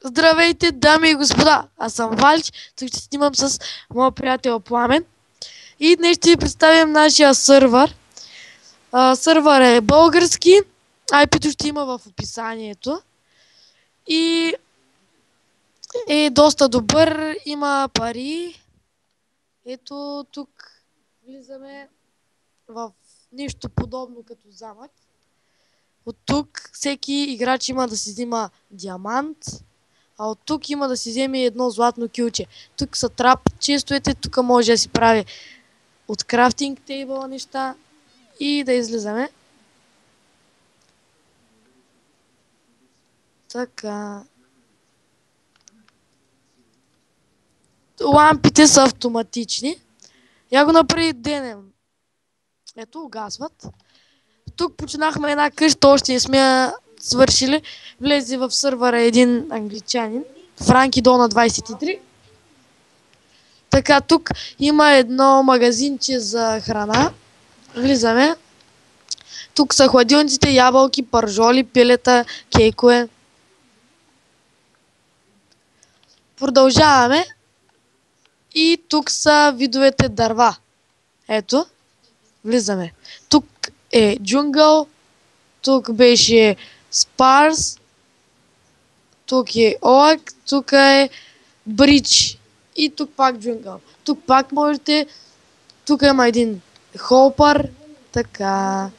Здравейте, дами и господа! Аз съм Валич, тук ще снимам с моя приятел Пламен. И днес ще ви представим нашия сървър. Сървър е български, IP-то ще има в описанието. И е доста добър, има пари. Ето тук влизаме в нещо подобно като замък. От тук всеки играч има да си взима диамант. А от тук има да си вземе едно златно кюлче. Тук са трап честовете, тук може да си прави от крафтинг тейбъла неща и да излизаме. Така. Лампите са автоматични. Я го направи денем. Ето, угасват. Тук починахме една къща, още не сме я свършили. Влезе в сървъра един англичанин. Франки Дона 23. Така, тук има едно магазинче за храна. Влизаме. Тук са хладилниците, ябълки, пържоли, пилета, кейкове. Продължаваме. И тук са видовете дърва. Ето. Влизаме. Тук е джунгъл. Тук беше спарс. Тук е оак. Тук е брич. И тук пак джунгъл. Тук пак можете. Тук има един холпър. Така.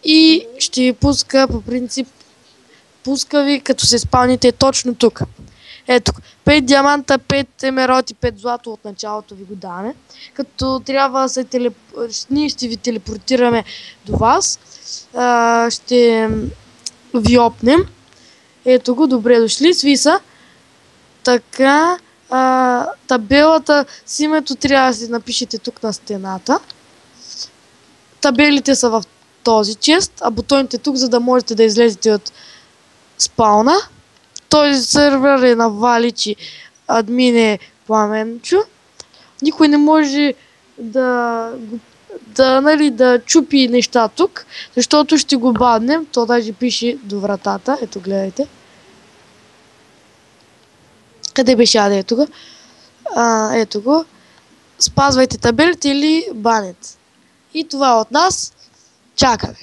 И ще ви пуска по принцип. Пуска ви като се спалните точно тук. Ето, 5 диаманта, 5 емероти, 5 злато от началото ви го даваме. Като трябва да се ние ще ви телепортираме до вас. Ще ви опнем. Ето го, добре дошли, свиса. Така, табелата с името трябва да си напишете тук на стената. Табелите са в този чест, а бутоните тук, за да можете да излезете от спауна. Този сървър е на Валич, админ е Пламенчо. Никой не може да чупи неща тук, защото ще го баднем. То даже пише до вратата. Ето, гледайте. Къде беше аде? Ето го. Ето го. Спазвайте табелите или банят. И това от нас. Чакаме.